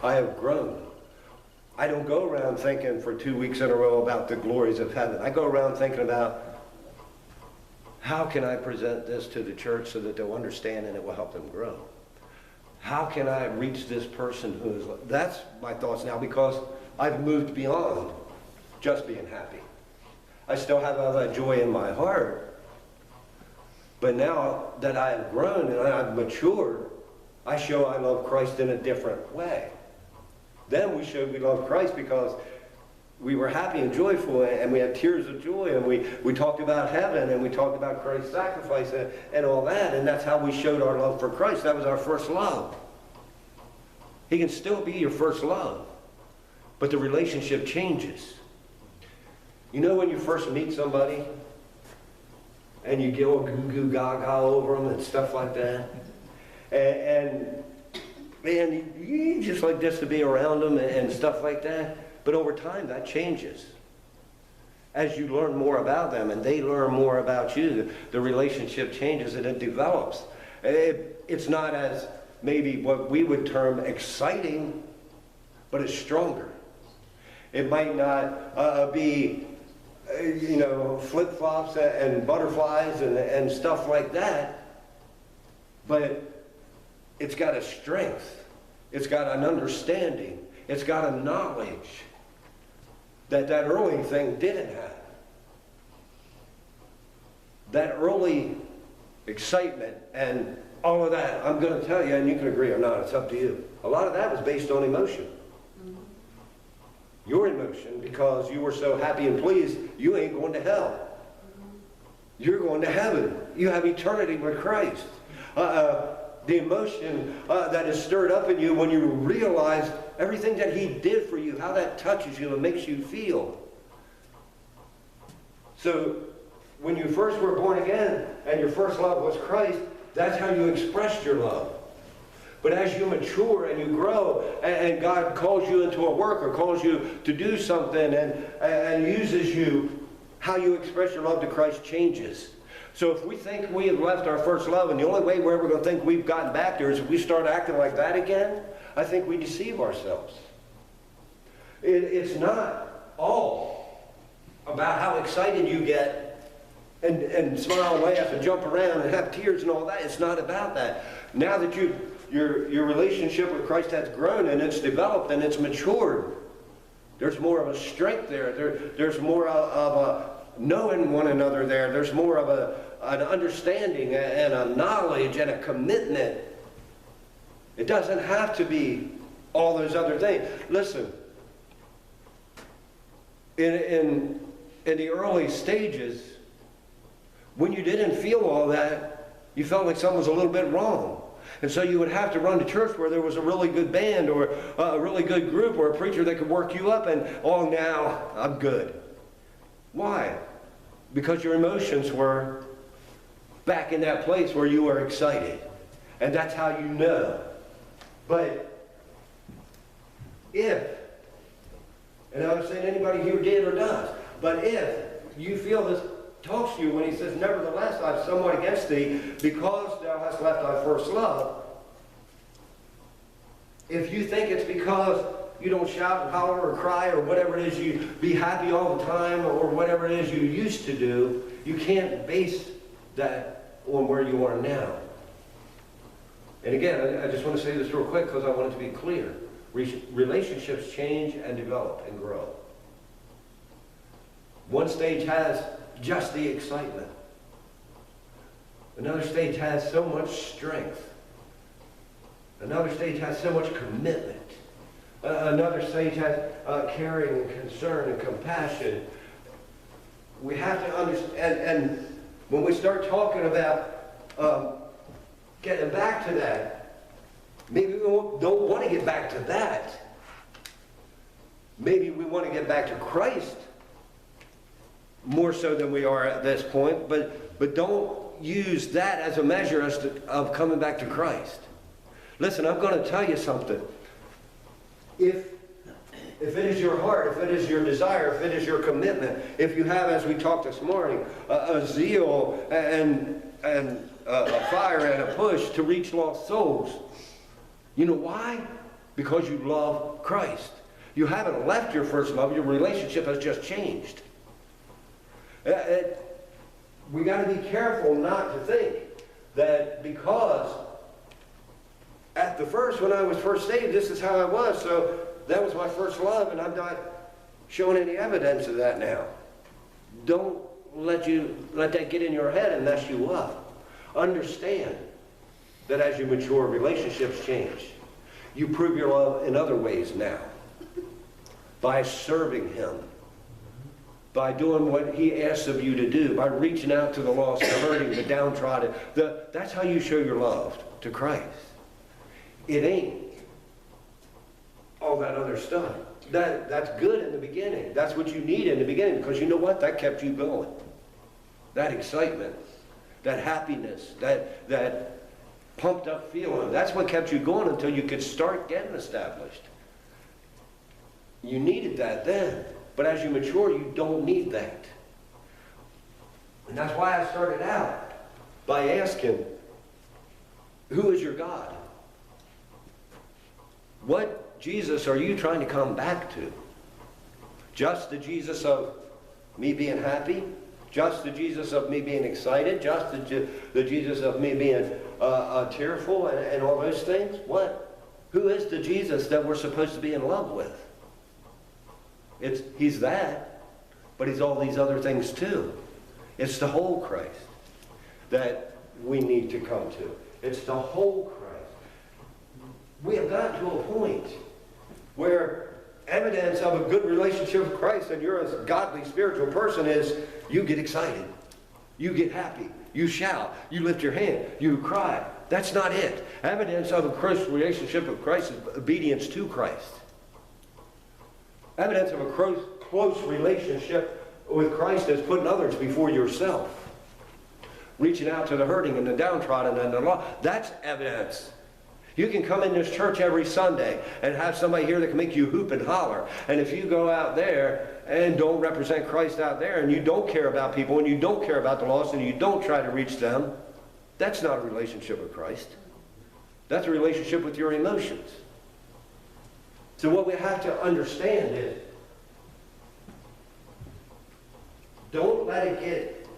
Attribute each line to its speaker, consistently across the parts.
Speaker 1: I have grown. I don't go around thinking for 2 weeks in a row about the glories of heaven. I go around thinking about how can I present this to the church so that they'll understand and it will help them grow. How can I reach this person who is... That's my thoughts now, because I've moved beyond just being happy. I still have all that joy in my heart. But now that I have grown and I've matured, I show I love Christ in a different way. Then we showed we love Christ because we were happy and joyful, and we had tears of joy, and we talked about heaven, and we talked about Christ's sacrifice and all that, and that's how we showed our love for Christ. That was our first love. He can still be your first love, but the relationship changes. You know, when you first meet somebody and you go goo-goo gaga over them and stuff like that, and man, you just like just to be around them and stuff like that. But over time, that changes. As you learn more about them and they learn more about you, the relationship changes and it develops. It's not as maybe what we would term exciting, but it's stronger. It might not be, you know, flip-flops and butterflies and stuff like that, but it's got a strength. It's got an understanding. It's got a knowledge that early thing didn't have. That early excitement and all of that, I'm going to tell you, and you can agree or not, it's up to you. A lot of that was based on emotion. Your emotion, because you were so happy and pleased, you ain't going to hell. You're going to heaven. You have eternity with Christ. The emotion that is stirred up in you when you realize everything that He did for you, how that touches you and makes you feel. So when you first were born again and your first love was Christ, that's how you expressed your love. But as you mature and you grow and God calls you into a work or calls you to do something and uses you, how you express your love to Christ changes. So if we think we have left our first love, and the only way we're ever going to think we've gotten back there is if we start acting like that again, I think we deceive ourselves. It's not all about how excited you get and smile and laugh and jump around and have tears and all that. It's not about that. Now that your relationship with Christ has grown and it's developed and it's matured, there's more of a strength there. There's more of a knowing one another there. There's more of an understanding and a knowledge and a commitment. It doesn't have to be all those other things. Listen, in the early stages, when you didn't feel all that, you felt like something was a little bit wrong. And so you would have to run to church where there was a really good band or a really good group or a preacher that could work you up and, oh, now I'm good. Why? Because your emotions were back in that place where you were excited. And that's how you know. But if, and I'm not saying anybody here did or does, but if you feel this talks to you when He says, nevertheless, I have somewhat against thee, because thou hast left thy first love, if you think it's because you don't shout and holler or cry or whatever it is, you be happy all the time or whatever it is you used to do, you can't base that on where you are now. And again, I just want to say this real quick because I want it to be clear. Relationships change and develop and grow. One stage has just the excitement. Another stage has so much strength. Another stage has so much commitment. Another stage has caring and concern and compassion. We have to understand, and when we start talking about getting back to that, maybe we don't want to get back to that. Maybe we want to get back to Christ more so than we are at this point, but don't use that as a measure of coming back to Christ. Listen, I'm going to tell you something. If it is your heart, if it is your desire, if it is your commitment, if you have, as we talked this morning, a zeal and a fire and a push to reach lost souls, you know why? because you love Christ. You haven't left your first love. Your relationship has just changed. We got to be careful not to think that because at the first, when I was first saved, this is how I was, so that was my first love, and I'm not showing any evidence of that now. Don't let that get in your head and mess you up. Understand that as you mature, relationships change. You prove your love in other ways now. By serving him. By doing what he asks of you to do. By reaching out to the lost, the hurting, the downtrodden. That's how you show your love to Christ. It ain't all that other stuff. That's good in the beginning. That's what you need in the beginning, because you know what? That kept you going. That excitement, that happiness, that pumped up feeling, that's what kept you going until you could start getting established. You needed that then, but as you mature, you don't need that. And that's why I started out by asking, who is your God? What Jesus are you trying to come back to? Just the Jesus of me being happy? Just the Jesus of me being excited? Just the Jesus of me being tearful and all those things? What? Who is the Jesus that we're supposed to be in love with? He's that, but he's all these other things too. It's the whole Christ that we need to come to. It's the whole Christ. We have gotten to a point where evidence of a good relationship with Christ and you're a godly, spiritual person is you get excited. You get happy. You shout. You lift your hand. You cry. That's not it. Evidence of a close relationship with Christ is obedience to Christ. Evidence of a close relationship with Christ is putting others before yourself. Reaching out to the hurting and the downtrodden and the lost. That's evidence. You can come in this church every Sunday and have somebody here that can make you hoop and holler. And if you go out there and don't represent Christ out there and you don't care about people and you don't care about the lost and you don't try to reach them, that's not a relationship with Christ. That's a relationship with your emotions. So what we have to understand is, don't let it get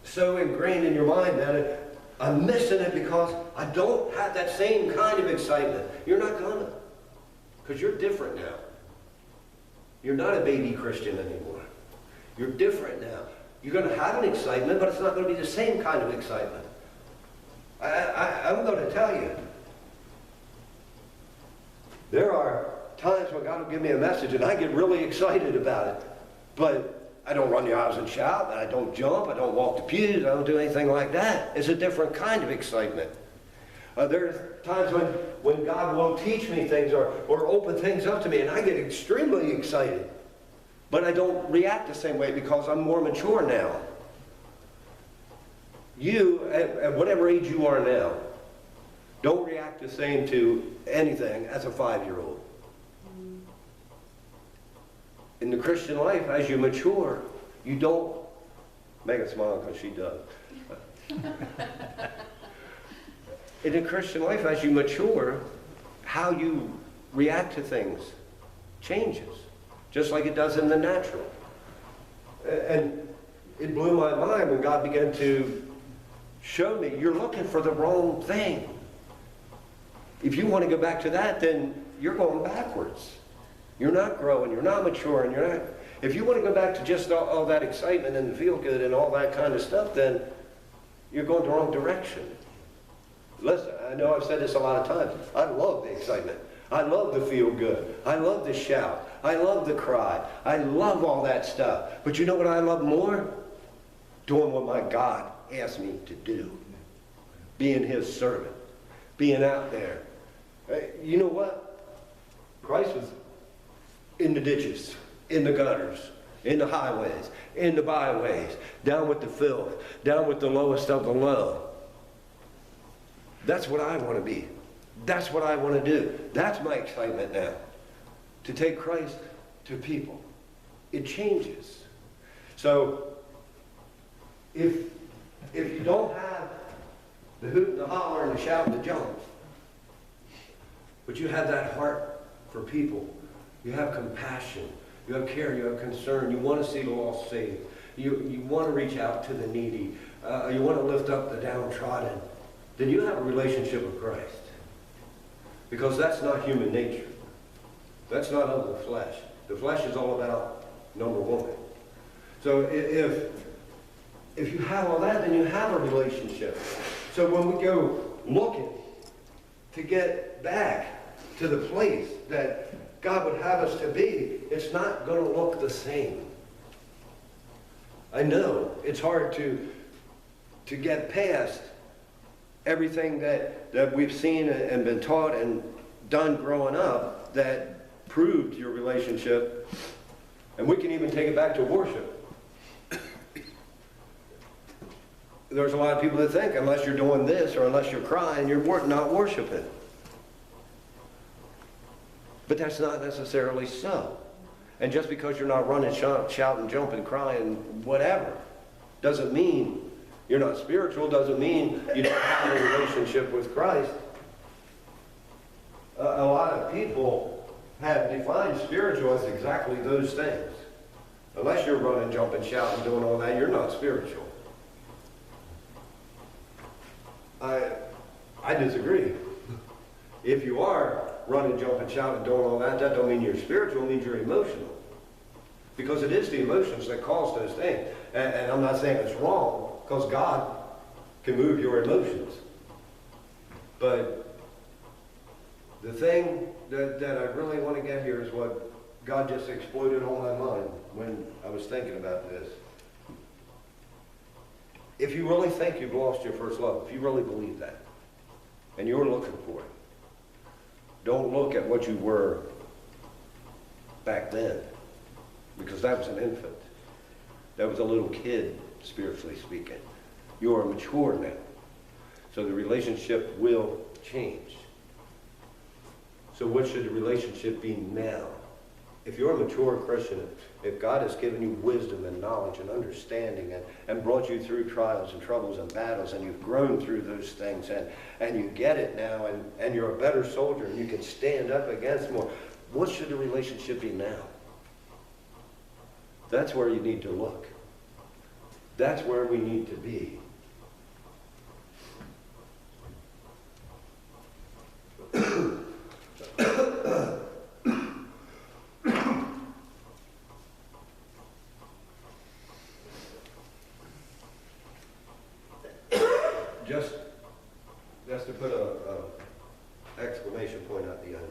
Speaker 1: so ingrained in your mind that I'm missing it because I don't have that same kind of excitement. You're not gonna. Because you're different now. You're not a baby Christian anymore. You're different now. You're going to have an excitement, but it's not going to be the same kind of excitement. I'm going to tell you, there are times when God will give me a message and I get really excited about it, but I don't run the aisles and shout, and I don't jump, I don't walk the pews, I don't do anything like that. It's a different kind of excitement. There are times when God will teach me things or open things up to me, and I get extremely excited. But I don't react the same way because I'm more mature now. You, at whatever age you are now, don't react the same to anything as a 5-year-old. In the Christian life, as you mature, you don't... Megan smile because she does. In the Christian life, as you mature, how you react to things changes, just like it does in the natural. And it blew my mind when God began to show me, you're looking for the wrong thing. If you want to go back to that, then you're going backwards. You're not growing, you're not maturing, you're not... If you want to go back to just all that excitement and the feel good and all that kind of stuff, then you're going the wrong direction. Listen, I know I've said this a lot of times. I love the excitement. I love the feel good. I love the shout. I love the cry. I love all that stuff. But you know what I love more? Doing what my God asked me to do. Being his servant. Being out there. You know what? Christ was in the ditches, in the gutters, in the highways, in the byways, down with the filth, down with the lowest of the low. That's what I want to be. That's what I want to do. That's my excitement now. To take Christ to people. It changes. So, if you don't have the hoot and the holler and the shout and the jump, but you have that heart for people. You have compassion. You have care. You have concern. You want to see the lost saved. You want to reach out to the needy. You want to lift up the downtrodden. Then you have a relationship with Christ. Because that's not human nature. That's not of the flesh. The flesh is all about number one. So if you have all that, then you have a relationship. So when we go looking to get back to the place that God would have us to be, it's not going to look the same. I know it's hard to get past everything that we've seen and been taught and done growing up that proved your relationship. And we can even take it back to worship. There's a lot of people that think unless you're doing this or unless you're crying, you're not worshiping. But that's not necessarily so. And just because you're not running, shouting, jumping, crying, whatever, doesn't mean you're not spiritual, doesn't mean you don't have a relationship with Christ. A lot of people have defined spiritual as exactly those things. Unless you're running, jumping, shouting, doing all that, you're not spiritual. I disagree. If you are running, jumping, shouting, doing all that, that don't mean you're spiritual, it means you're emotional. Because it is the emotions that cause those things. And I'm not saying it's wrong, because God can move your emotions. But the thing that I really want to get here is what God just exploded on my mind when I was thinking about this. If you really think you've lost your first love, if you really believe that, and you're looking for it, don't look at what you were back then, because that was an infant. That was a little kid, spiritually speaking. You are mature now, so the relationship will change. So what should the relationship be now? If you're a mature Christian, if God has given you wisdom and knowledge and understanding and brought you through trials and troubles and battles, and you've grown through those things, and you get it now, and you're a better soldier and you can stand up against more, what should the relationship be now? That's where you need to look. That's where we need to be. Just to put a exclamation point at the end.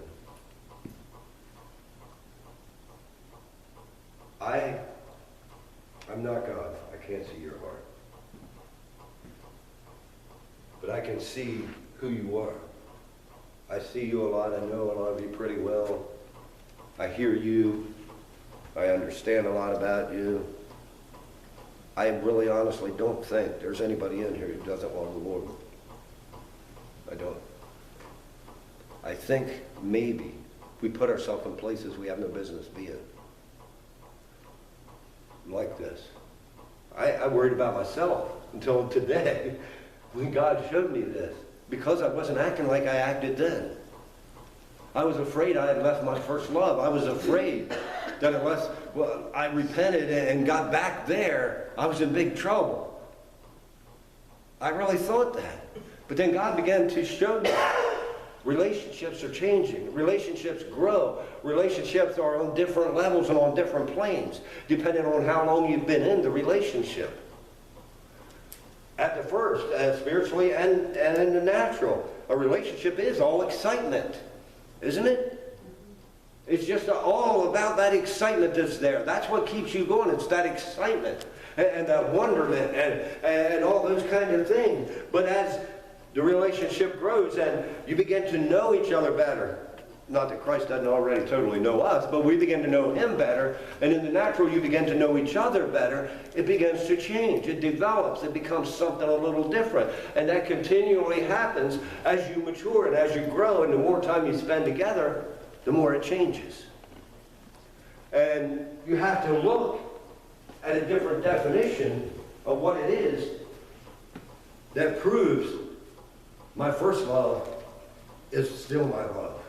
Speaker 1: I'm not God. I can't see your heart. But I can see who you are. I see you a lot. I know a lot of you pretty well. I hear you. I understand a lot about you. I really honestly don't think there's anybody in here who doesn't love the Lord. I don't. I think maybe we put ourselves in places we have no business being. Like this. I worried about myself until today when God showed me this, because I wasn't acting like I acted then. I was afraid I had left my first love. I was afraid that unless I repented and got back there, I was in big trouble. I really thought that. But then God began to show me relationships are changing. Relationships grow. Relationships are on different levels and on different planes, depending on how long you've been in the relationship. At the first, spiritually and in the natural, a relationship is all excitement, isn't it? It's just all about that excitement that's there. That's what keeps you going. It's that excitement and that wonderment and all those kind of things. But as the relationship grows and you begin to know each other better. Not that Christ doesn't already totally know us, but we begin to know him better. And in the natural, you begin to know each other better. It begins to change. It develops. It becomes something a little different. And that continually happens as you mature and as you grow. And the more time you spend together, the more it changes. And you have to look at a different definition of what it is that proves my first love is still my love.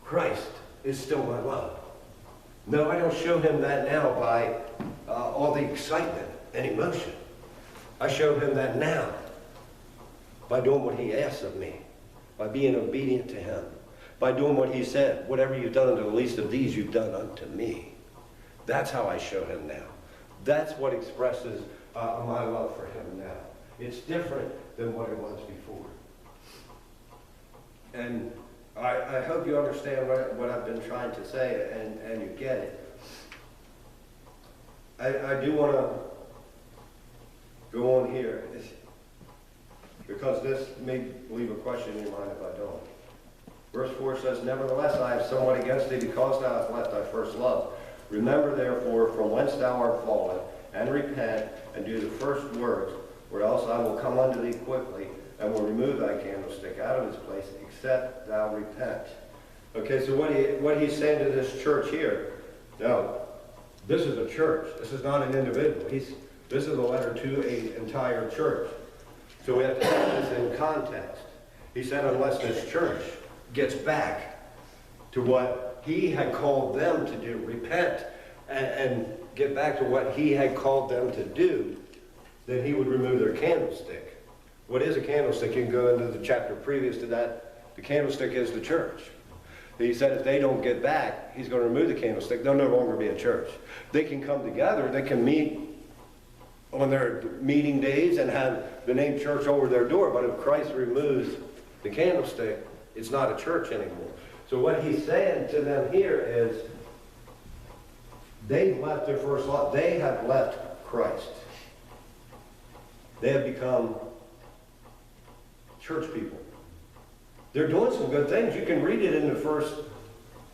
Speaker 1: Christ is still my love. No, I don't show him that now by all the excitement and emotion. I show him that now by doing what he asks of me, by being obedient to him, by doing what he said. Whatever you've done unto the least of these, you've done unto me. That's how I show him now. That's what expresses my love for him now. It's different than what it was before. And I hope you understand what I've been trying to say, and you get it. I do want to go on here, because this may leave a question in your mind if I don't. Verse 4 says, Nevertheless, I have somewhat against thee, because thou hast left thy first love. Remember therefore from whence thou art fallen, and repent, and do the first works, or else I will come unto thee quickly, and will remove thy candlestick out of its place, except thou repent. Okay, so what he's saying to this church here, now, this is a church. This is not an individual. This is a letter to an entire church. So we have to put this in context. He said, unless this church gets back to what he had called them to do, repent, and get back to what he had called them to do, then he would remove their candlestick. What is a candlestick? You can go into the chapter previous to that. The candlestick is the church. He said if they don't get back, he's going to remove the candlestick. They'll no longer be a church. They can come together. They can meet on their meeting days and have the name church over their door. But if Christ removes the candlestick, it's not a church anymore. So what he's saying to them here is they've left their first love. They have left Christ. They have become church people. They're doing some good things. You can read it in the first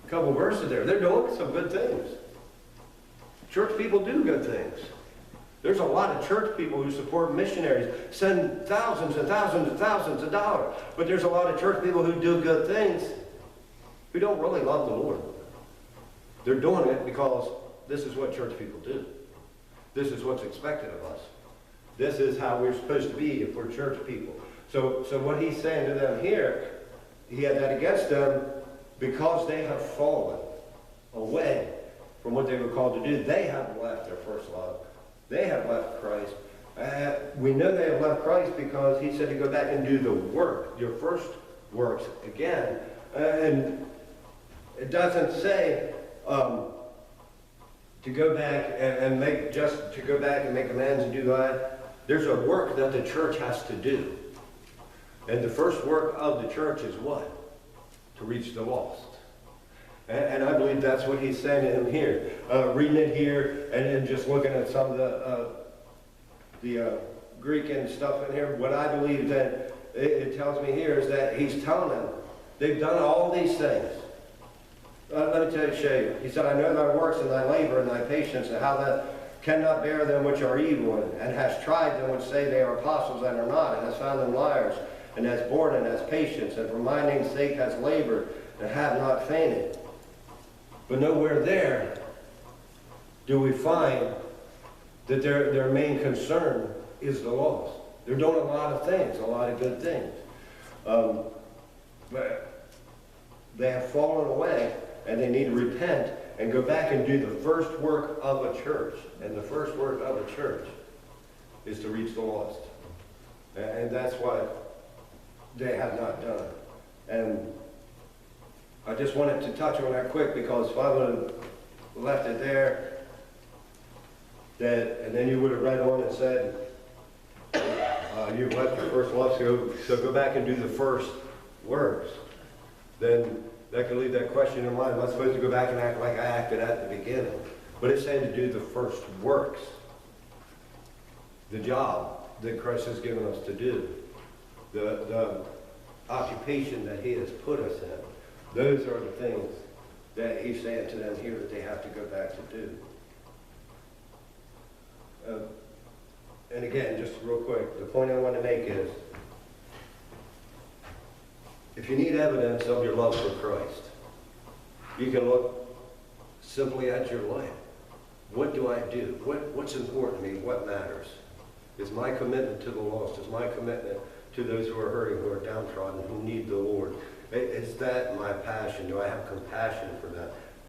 Speaker 1: couple verses there. They're doing some good things. Church people do good things. There's a lot of church people who support missionaries, send thousands and thousands and thousands of dollars. But there's a lot of church people who do good things who don't really love the Lord. They're doing it because this is what church people do. This is what's expected of us. This is how we're supposed to be if we're church people. So what he's saying to them here, he had that against them because they have fallen away from what they were called to do. They have left their first love. They have left Christ. We know they have left Christ because he said to go back and do the work, your first works again. And it doesn't say to go back and make amends and do that. There's a work that the church has to do. And the first work of the church is what? To reach the lost. And I believe that's what he's saying to him here. Reading it here and then just looking at some of the Greek and stuff in here, what I believe that it tells me here is that he's telling them, they've done all these things. Let me show you. He said, I know thy works and thy labor and thy patience, and how thou cannot bear them which are evil, and hast tried them which say they are apostles and are not, and hast found them liars, and hast borne and hast patience, and for my name's sake hast labored, and have not fainted. But nowhere there do we find that their main concern is the lost. They're doing a lot of things, a lot of good things. But they have fallen away, and they need to repent and go back and do the first work of a church. And the first work of a church is to reach the lost. And that's what they have not done. And I just wanted to touch on that quick because if I would have left it there, and then you would have read on and said, you've left your first love, so go back and do the first works, then that could leave that question in mind. I'm not supposed to go back and act like I acted at the beginning. But it's saying to do the first works, the job that Christ has given us to do, the occupation that he has put us in. Those are the things that he's saying to them here that they have to go back to do. And again, just real quick, the point I want to make is, if you need evidence of your love for Christ, you can look simply at your life. What do I do? What's important to me? What matters? Is my commitment to the lost? Is my commitment to those who are hurting, who are downtrodden, who need the Lord? Is that my passion? Do I have compassion for that?